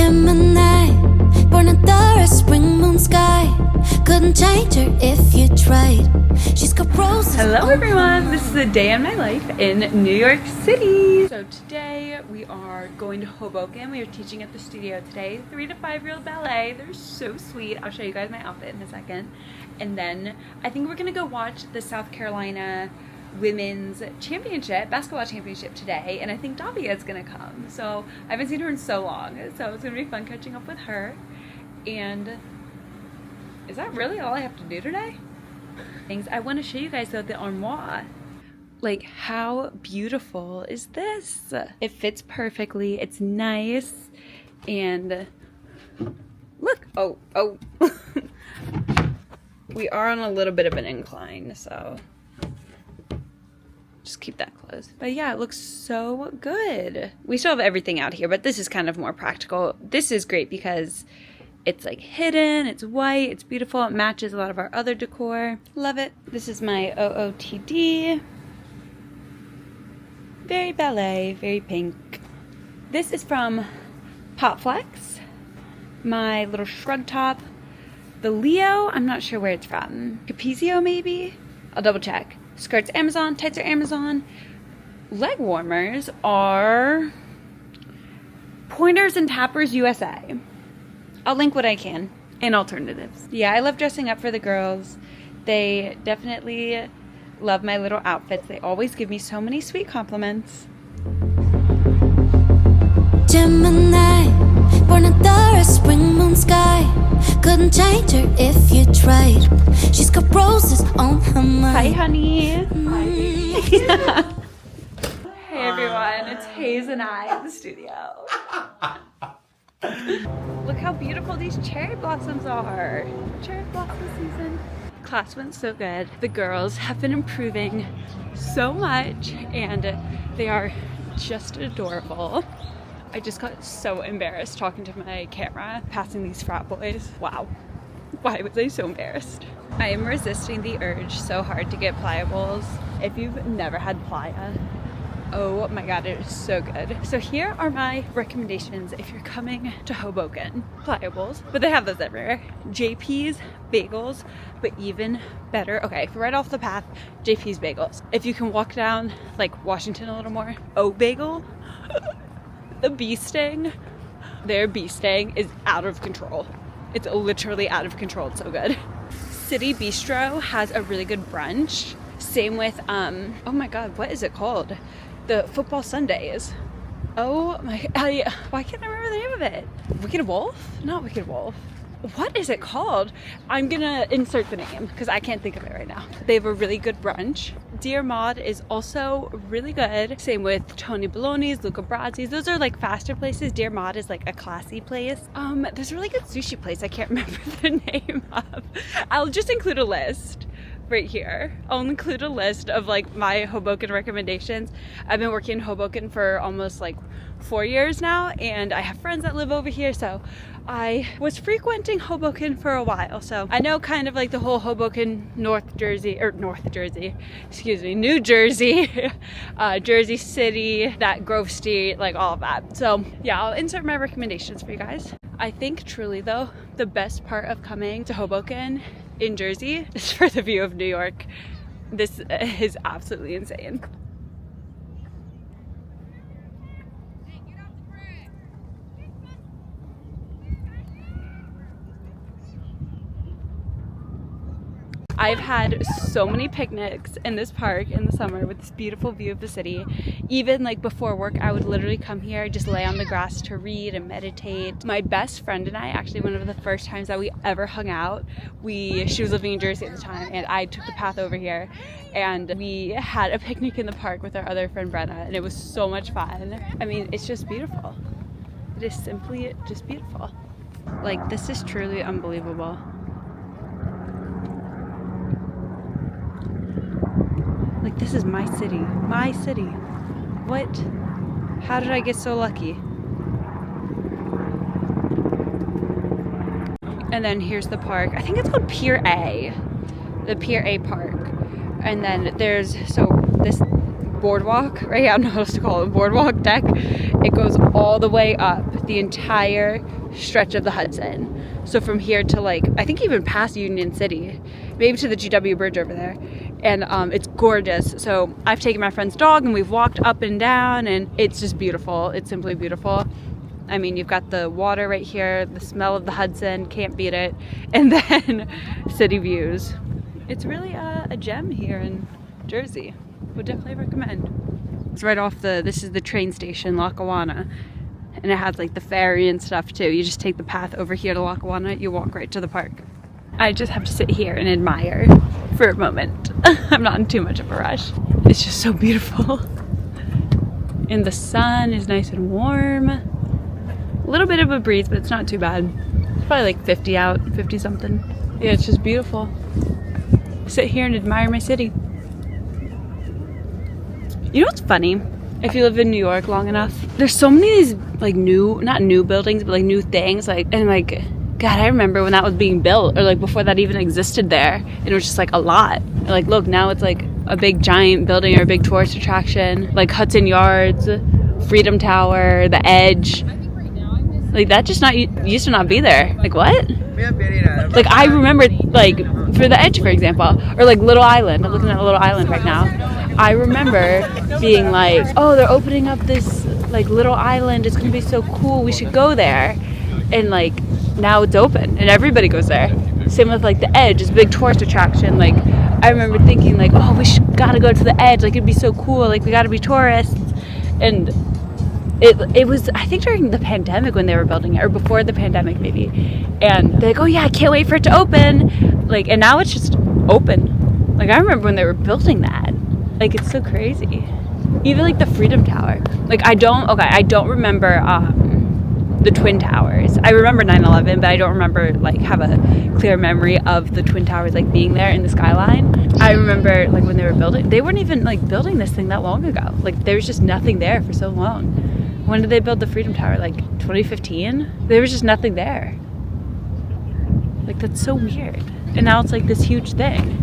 Gemini, born under a spring moon sky. Couldn't change her if you tried. She's got roses. Hello everyone, this is a day in my life in New York City. So today we are going to Hoboken. We are teaching at the studio today. 3 to 5-year-old ballet. They're so sweet. I'll show you guys my outfit in a second. And then I think we're gonna go watch the South Carolina women's championship, basketball championship today, and I think Davia is gonna come. So I haven't seen her in so long, so it's gonna be fun catching up with her. And is that really all I have to do today? Things I want to show you guys though, the armoire. Like, how beautiful is this? It fits perfectly, it's nice, and look, oh we are on a little bit of an incline, so just keep that closed. But yeah, it looks so good. We still have everything out here, but this is kind of more practical. This is great because it's like hidden, it's white, it's beautiful, it matches a lot of our other decor. Love it. This is my OOTD. Very ballet, very pink. This is from Popflex. My little shrug top. The Leo, I'm not sure where it's from. Capizio maybe? I'll double check. Skirts Amazon, tights are Amazon. Leg warmers are Pointers and Tappers USA. I'll link what I can and alternatives. Yeah, I love dressing up for the girls. They definitely love my little outfits. They always give me so many sweet compliments. Gemini, born under a spring moon sky. Couldn't change her if you tried. She's got roses on her mind. Hi, honey. Hi. Hey, everyone. It's Hayes and I at the studio. Look how beautiful these cherry blossoms are. Cherry blossom season. Class went so good. The girls have been improving so much and they are just adorable. I just got so embarrassed talking to my camera, passing these frat boys. Wow. Why was I so embarrassed? I am resisting the urge so hard to get pliables. If you've never had Playa, oh my god, it is so good. So here are my recommendations if you're coming to Hoboken. Pliables, but they have those everywhere. JP's bagels, but even better, okay, right off the path, JP's bagels. If you can walk down like Washington a little more, O Bagel, the bee sting, their bee sting is out of control. It's literally out of control, it's so good. City Bistro has a really good brunch. Same with, oh my god, what is it called? The football Sundays. Oh my, why can't I remember the name of it? Wicked Wolf? Not Wicked Wolf. What is it called? I'm gonna insert the name because I can't think of it right now. They have a really good brunch. Dear Maud is also really good. Same with Tony Baloney's, Luca Brazzi's. Those are like faster places. Dear Maud is like a classy place. There's a really good sushi place I can't remember the name of. I'll just include a list right here. I'll include a list of like my Hoboken recommendations. I've been working in Hoboken for almost like 4 years now, and I have friends that live over here, so I was frequenting Hoboken for a while, so I know kind of like the whole Hoboken, New Jersey, Jersey City, that Grove Street, like all of that. So yeah, I'll insert my recommendations for you guys. I think truly though, the best part of coming to Hoboken in Jersey is for the view of New York. This is absolutely insane. I've had so many picnics in this park in the summer with this beautiful view of the city. Even like before work, I would literally come here, just lay on the grass to read and meditate. My best friend and I, actually one of the first times that we ever hung out, she was living in Jersey at the time and I took the path over here and we had a picnic in the park with our other friend Brenna, and it was so much fun. I mean, it's just beautiful. It is simply just beautiful. Like, this is truly unbelievable. Like, this is my city. My city. What? How did I get so lucky? And then here's the park. I think it's called Pier A. The Pier A Park. And then there's, so this boardwalk, right? I don't know what else to call it, boardwalk deck. It goes all the way up the entire stretch of the Hudson. So from here to like, I think even past Union City, maybe to the GW Bridge over there. And it's gorgeous. So I've taken my friend's dog and we've walked up and down, and it's just beautiful. It's simply beautiful. I mean, you've got the water right here, the smell of the Hudson, can't beat it. And then city views. It's really a gem here in Jersey. Would definitely recommend. It's right off this is the train station, Lackawanna. And it has like the ferry and stuff too. You just take the path over here to Lackawanna, you walk right to the park. I just have to sit here and admire for a moment. I'm not in too much of a rush. It's just so beautiful. And the sun is nice and warm. A little bit of a breeze, but it's not too bad. It's probably like 50 out, 50 something. Yeah, it's just beautiful. Sit here and admire my city. You know what's funny? If you live in New York long enough, there's so many of these like not new buildings, but like new things. And like, God, I remember when that was being built, or like before that even existed there. And it was just like a lot. And like, look, now it's like a big giant building or a big tourist attraction. Like Hudson Yards, Freedom Tower, the Edge. Like that just used to not be there. Like what? Like I remember like for the Edge, for example, or like Little Island. I'm looking at Little Island right now. I remember being like, oh, they're opening up this like Little Island. It's gonna be so cool. We should go there. And like now it's open and everybody goes there. Same with like the Edge, it's a big tourist attraction. Like I remember thinking like, oh, we gotta go to the Edge. Like it'd be so cool. Like we gotta be tourists. And it was, I think during the pandemic when they were building it, or before the pandemic maybe. And they're like, oh yeah, I can't wait for it to open. Like, and now it's just open. Like I remember when they were building that. Like it's so crazy. Even like the Freedom Tower. Like I don't remember the Twin Towers. I remember 9/11, but I don't remember like have a clear memory of the Twin Towers like being there in the skyline. I remember like when they were building, they weren't even like building this thing that long ago. Like there was just nothing there for so long. When did they build the Freedom Tower? Like 2015? There was just nothing there. Like that's so weird. And now it's like this huge thing.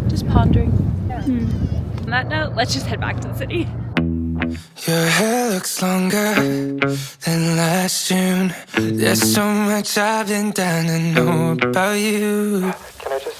Just pondering. On that note, let's just head back to the city. Your hair looks longer than last June. There's so much I've been dying to know about you. Can I just...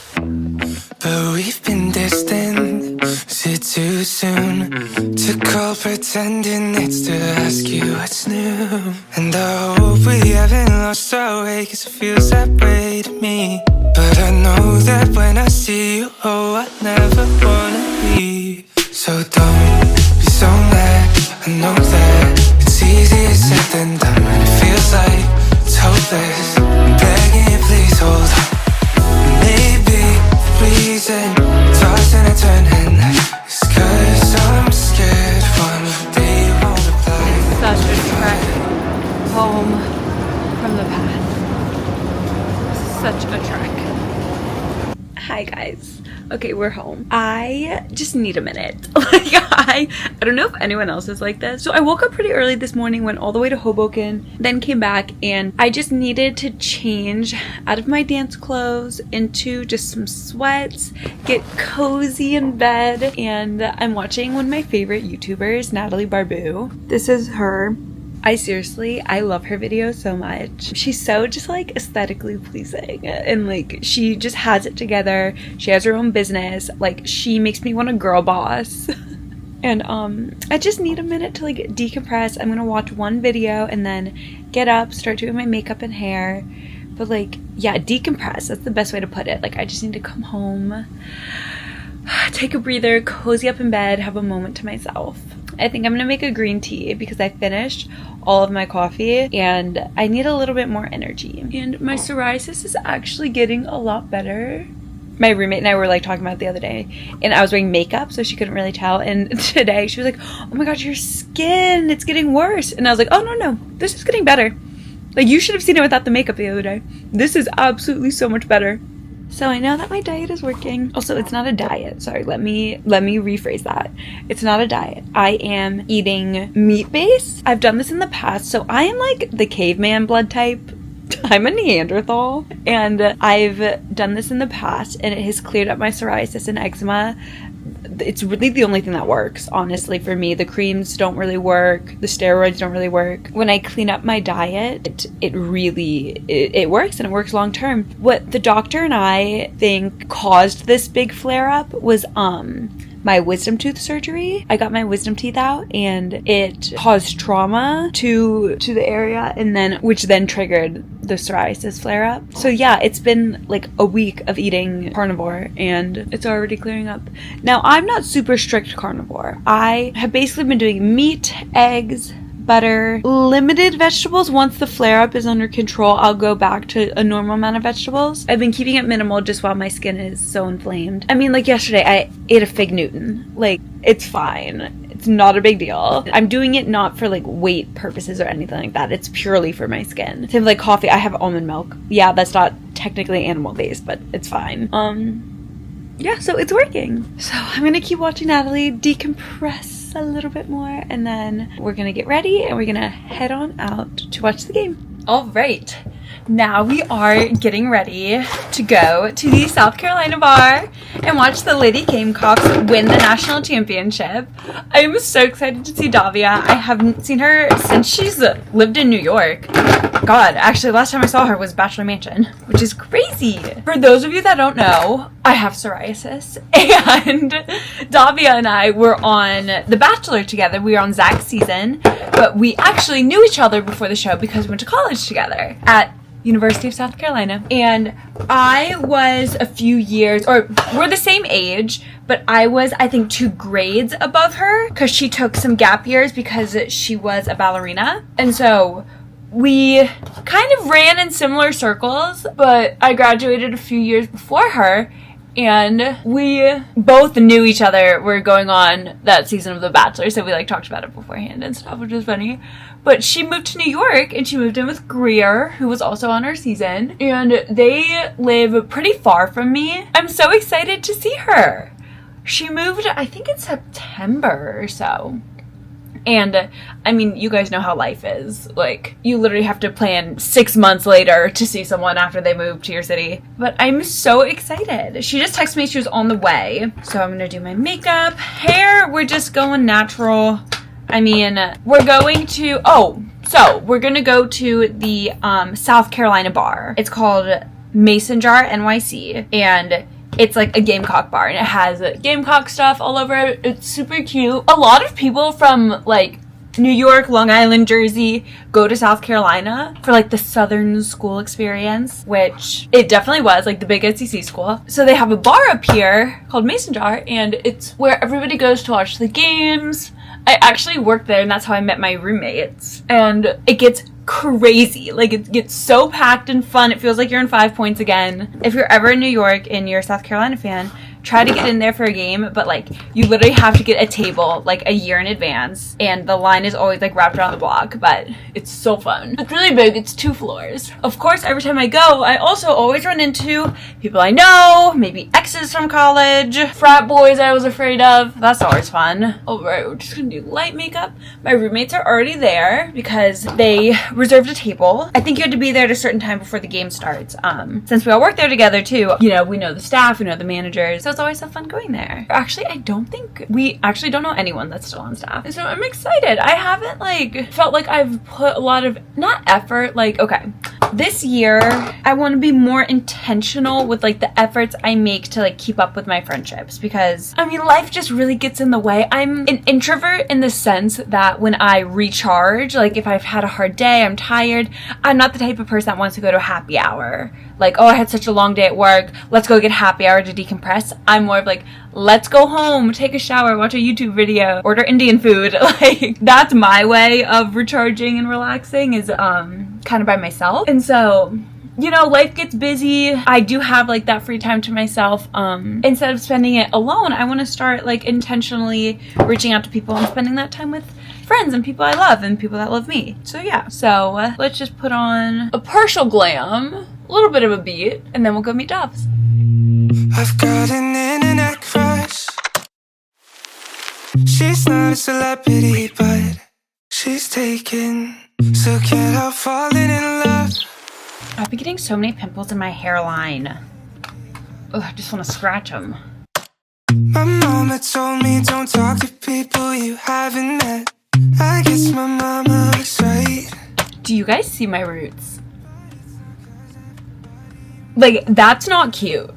But we've been distant. Is it too soon to call pretending it's to ask you what's new? And I hope we haven't lost our way, 'cause it feels that way to me. But I know that when I see you, oh, I never wanna leave. So don't be so mad, I know that it's easier said than done, and it feels like it's hopeless. I'm begging you, please hold on. Maybe the reason tossing and turning is 'cause I'm scared one day you won't reply. Such a trek home from the path. Such a trek. Hi guys. Okay, we're home. I just need a minute. Like I don't know if anyone else is like this. So I woke up pretty early this morning, went all the way to Hoboken, then came back, and I just needed to change out of my dance clothes into just some sweats, get cozy in bed, and I'm watching one of my favorite YouTubers, Natty Barbu. This is her. I love her videos so much. She's so just like aesthetically pleasing, and like she just has it together. She has her own business. Like she makes me want a girl boss. And I just need a minute to like decompress. I'm gonna watch one video and then get up, start doing my makeup and hair. But like, yeah, decompress. That's the best way to put it. Like I just need to come home, take a breather, cozy up in bed, have a moment to myself. I think I'm gonna make a green tea because I finished all of my coffee and I need a little bit more energy. And my psoriasis is actually getting a lot better. My roommate and I were like talking about it the other day, and I was wearing makeup so she couldn't really tell, and today she was like, oh my god, your skin, it's getting worse. And I was like, oh no, this is getting better. Like you should have seen it without the makeup the other day. This is absolutely so much better. So I know that my diet is working. Also, it's not a diet. Sorry, let me rephrase that. It's not a diet. I am eating meat-based. I've done this in the past. So I am like the caveman blood type. I'm a Neanderthal. And I've done this in the past and it has cleared up my psoriasis and eczema it's really the only thing that works, honestly, for me. The creams don't really work. The steroids don't really work. When I clean up my diet, it really works, and it works long term. What the doctor and I think caused this big flare up was my wisdom tooth surgery. I got my wisdom teeth out, and it caused trauma to the area, and then which then triggered the psoriasis flare up. So yeah, it's been like a week of eating carnivore, and it's already clearing up. Now, I'm not super strict carnivore. I have basically been doing meat, eggs, butter, limited vegetables. Once the flare up is under control, I'll go back to a normal amount of vegetables. I've been keeping it minimal just while my skin is so inflamed. I mean, like yesterday I ate a fig Newton. Like, it's fine. It's not a big deal. I'm doing it not for like weight purposes or anything like that. It's purely for my skin. Same with like coffee. I have almond milk. Yeah, that's not technically animal based, but it's fine. Yeah, so it's working. So I'm gonna keep watching Natalie decompress a little bit more, and then we're gonna get ready and we're gonna head on out to watch the game. All right, now we are getting ready to go to the South Carolina bar and watch the Lady Gamecocks win the national championship. I'm so excited to see Davia. I haven't seen her since she's lived in New York. God, actually, last time I saw her was Bachelor Mansion, which is crazy. For those of you that don't know, I have psoriasis, and Davia and I were on The Bachelor together. We were on Zach's season, but we actually knew each other before the show because we went to college together at University of South Carolina. And I was a few years, or we're the same age, but I was, I think, 2 grades above her because she took some gap years because she was a ballerina. And so we kind of ran in similar circles, but I graduated a few years before her, and we both knew each other. We're going on that season of The Bachelor, so we like talked about it beforehand and stuff, which was funny. But she moved to New York, and she moved in with Greer, who was also on our season, and they live pretty far from me. I'm so excited to see her. She moved, I think, in September or so. And I mean, you guys know how life is. Like, you literally have to plan 6 months later to see someone after they move to your city. But I'm so excited. She just texted me she was on the way. So I'm gonna do my makeup. Hair, we're just going natural. I mean, we're going to, we're gonna go to the South Carolina bar. It's called Mason Jar NYC. And it's like a Gamecock bar, and it has Gamecock stuff all over it. It's super cute. A lot of people from like New York, Long Island, Jersey go to South Carolina for like the Southern school experience, which it definitely was, like the big SEC school. So they have a bar up here called Mason Jar, and it's where everybody goes to watch the games. I actually worked there, and that's how I met my roommates. And it gets crazy. Like, it gets so packed and fun. It feels like you're in 5 Points again. If you're ever in New York and you're a South Carolina fan, try to get in there for a game, but like, you literally have to get a table like a year in advance, and the line is always like wrapped around the block, but it's so fun. It's really big. It's 2 floors. Of course, every time I go, I also always run into people I know, maybe exes from college, frat boys I was afraid of. That's always fun. All right, we're just gonna do light makeup. My roommates are already there because they reserved a table. I think you had to be there at a certain time before the game starts. Since we all work there together too, you know, we know the staff, we know the managers, so it's always so fun going there. Actually, we actually don't know anyone that's still on staff. So I'm excited. I haven't like felt like I've put a lot of, not effort, like, okay, this year I want to be more intentional with like the efforts I make to like keep up with my friendships, because I mean, life just really gets in the way. I'm an introvert in the sense that when I recharge, like if I've had a hard day, I'm tired, I'm not the type of person that wants to go to a happy hour. Like, oh, I had such a long day at work, let's go get happy hour to decompress. I'm more of like, let's go home, take a shower, watch a YouTube video, order Indian food. Like, that's my way of recharging and relaxing, is kind of by myself. And so, you know, life gets busy. I do have like that free time to myself. Instead of spending it alone, I want to start like intentionally reaching out to people and spending that time with friends and people I love and people that love me. So yeah, so let's just put on a partial glam, a little bit of a beat, and then we'll go meet Dobbs. I've got an internet crush. She's not a celebrity, but she's taken. So can't help falling in love. I've been getting so many pimples in my hairline. Ugh, I just want to scratch them. My mama told me don't talk to people you haven't met. I guess my mama was right. Do you guys see my roots? Like, that's not cute.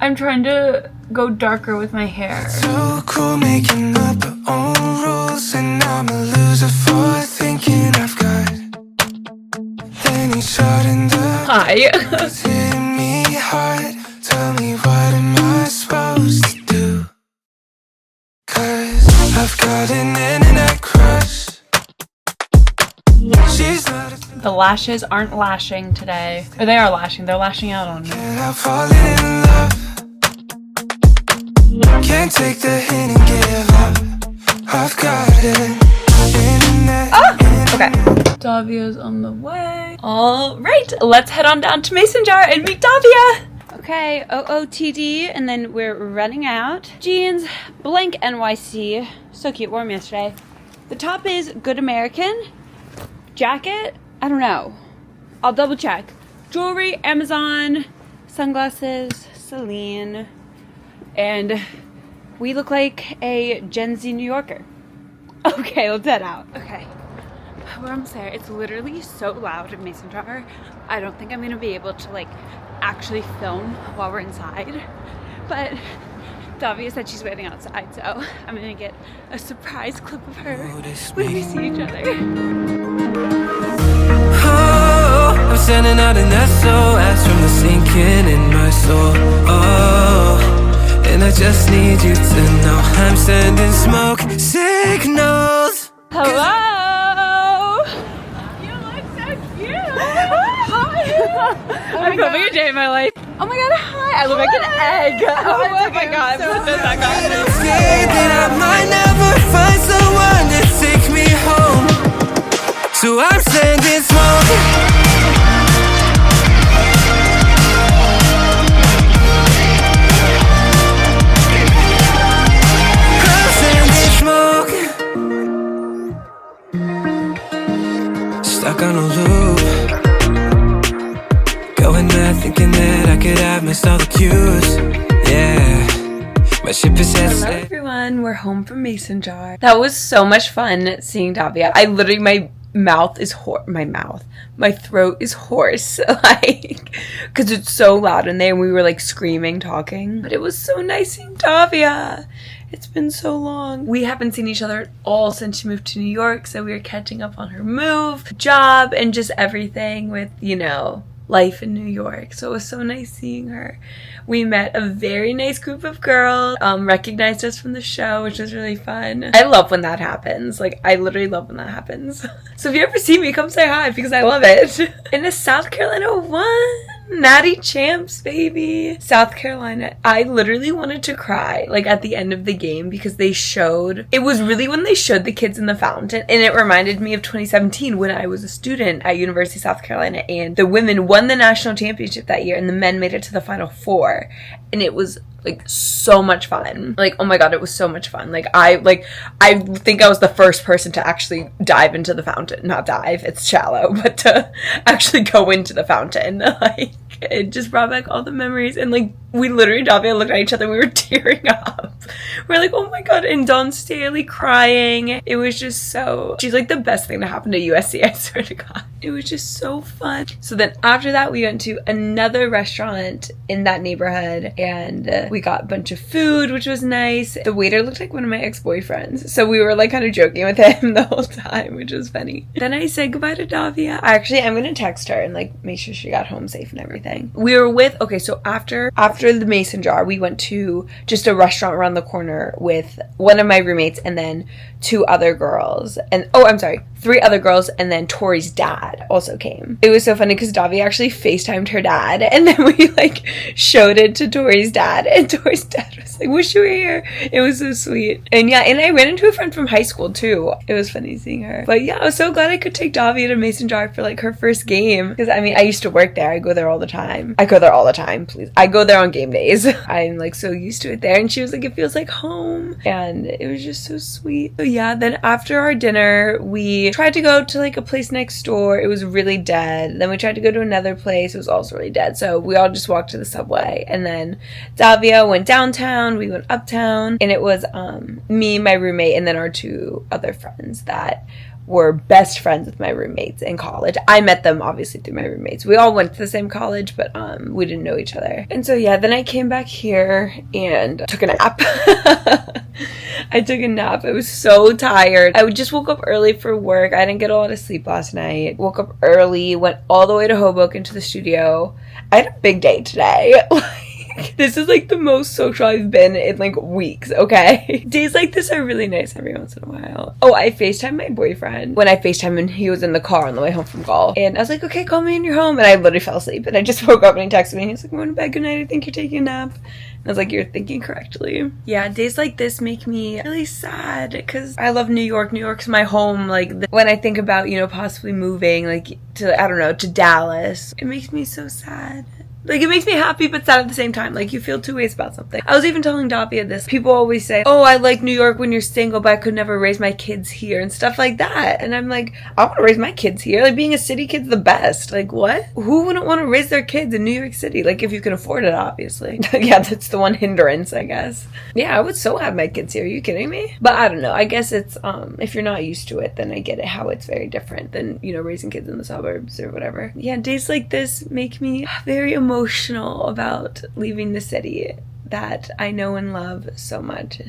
I'm trying to go darker with my hair. So cool making up our own rules, and I'm a loser for thinking I've got any shot in the Hi. It's hitting me hard. Tell me what am I supposed to do? 'Cause I've got an internet crush. She's not a The lashes aren't lashing today. Or they are lashing. They're lashing out on me. and I'm falling in love. Can't take the hint and give up. I've got it. Internet. Okay. Davia's on the way. All right, let's head on down to Mason Jar and meet Davia. Okay, OOTD, and then we're running out. Jeans, blank NYC. So cute, warm yesterday. The top is Good American. Jacket, I don't know. I'll double check. Jewelry, Amazon. Sunglasses, Celine. And we look like a Gen Z New Yorker. Okay, let's head out. Okay. We're almost there. It's literally so loud in Mason Jar. I don't think I'm gonna be able to like actually film while we're inside. But Davia said she's waiting outside, so I'm gonna get a surprise clip of her when we see each other. Oh, I'm sending out an SOS from the sinking in my soul. Oh, and I just need you to know I'm sending smoke signals. Hello! You look so cute! Hi! I'm filming a day in my life. Oh my god, hi! I look like an egg! Oh my god, put this back on. Scared that I might never find someone to take me home, so I'm sending smoke. I'm sending smoke. Stuck on a loop, going mad thinking that I could have missed all the cues. Yeah, my ship is Hello set. everyone, we're home from Mason Jar. That was so much fun seeing Davia. I literally, my throat is hoarse, like, because it's so loud in there and we were like screaming, talking. But it was so nice seeing Davia. It's been so long. We haven't seen each other at all since she moved to New York, so we were catching up on her move, job, and just everything with, you know, life in New York. So it was so nice seeing her. We met a very nice group of girls, recognized us from the show, which was really fun. I love when that happens. Like, I literally love when that happens. So if you ever see me, come say hi because I love it. And the South Carolina won. Natty champs, baby. South Carolina. I literally wanted to cry, like, at the end of the game because they showed, it was really when they showed the kids in the fountain, and it reminded me of 2017 when I was a student at University of South Carolina and the women won the national championship that year and the men made it to the Final Four, and it was like so much fun. Like, oh my god, it was so much fun. Like I think I was the first person to actually dive into the fountain. Not dive, it's shallow, but to actually go into the fountain. Like, it just brought back all the memories, and like we literally, Davia looked at each other and we were tearing up. We're like, oh my god, and Dawn Staley crying. It was just so, she's like the best thing to happen to USC, I swear to god. It was just so fun. So then after that we went to another restaurant in that neighborhood and we got a bunch of food, which was nice. The waiter looked like one of my ex-boyfriends, so we were like kind of joking with him the whole time, which was funny. Then I said goodbye to Davia. Actually, I'm gonna text her and like make sure she got home safe and everything. We were with, okay, so after the Mason Jar, we went to just a restaurant around the corner with one of my roommates and then two other girls, and three other girls, and then Tori's dad also came. It was so funny because Davia actually FaceTimed her dad, and then we like showed it to Tori's dad, and Tori's dad was like, wish you were here. It was so sweet. And yeah, and I ran into a friend from high school too. It was funny seeing her. But yeah, I was so glad I could take Davia to Mason Jar for like her first game, because I mean, I used to work there. I go there all the time. Please. I go there on game days. I'm like so used to it there. And she was like, it feels like home. And it was just so sweet. So yeah, then after our dinner, we tried to go to like a place next door. It was really dead. Then we tried to go to another place. It was also really dead. So we all just walked to the subway. And then Davia went downtown. We went uptown. And it was me, my roommate, and then our two other friends that were best friends with my roommates in college. I met them obviously through my roommates. We all went to the same college, but we didn't know each other. And so yeah, then I came back here and took a nap. I took a nap. I was so tired. I just woke up early for work. I didn't get a lot of sleep last night. Woke up early, went all the way to Hoboken to the studio. I had a big day today. This is like the most social I've been in like weeks, okay? Days like this are really nice every once in a while. Oh, I FaceTimed my boyfriend when I FaceTimed him. He was in the car on the way home from golf. And I was like, okay, call me when you're home. And I literally fell asleep. And I just woke up and he texted me. He's like, I'm going to bed. Good night. I think you're taking a nap. And I was like, you're thinking correctly. Yeah, days like this make me really sad because I love New York. New York's my home. Like when I think about, you know, possibly moving like to, I don't know, to Dallas, it makes me so sad. Like, it makes me happy but sad at the same time. Like, you feel two ways about something. I was even telling Davia this. People always say, oh, I like New York when you're single, but I could never raise my kids here and stuff like that. And I'm like, I want to raise my kids here. Like, being a city kid's the best. Like, what? Who wouldn't want to raise their kids in New York City? Like, if you can afford it, obviously. Yeah, that's the one hindrance, I guess. Yeah, I would so have my kids here. Are you kidding me? But I don't know. I guess it's, if you're not used to it, then I get it, how it's very different than, you know, raising kids in the suburbs or whatever. Yeah, days like this make me very emotional about leaving the city that I know and love so much.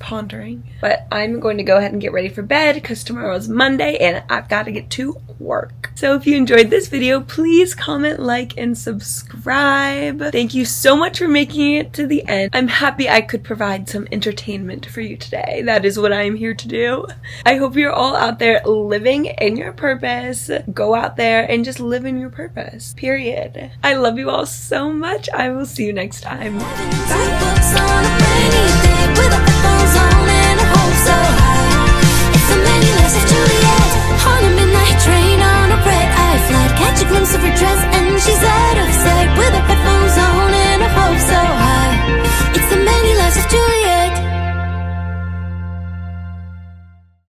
Pondering. But I'm going to go ahead and get ready for bed because tomorrow is Monday and I've got to get to work. So if you enjoyed this video, please comment, like, and subscribe. Thank you so much for making it to the end. I'm happy I could provide some entertainment for you today. That is what I'm here to do. I hope you're all out there living in your purpose. Go out there and just live in your purpose. Period. I love you all so much. I will see you next time. Bye.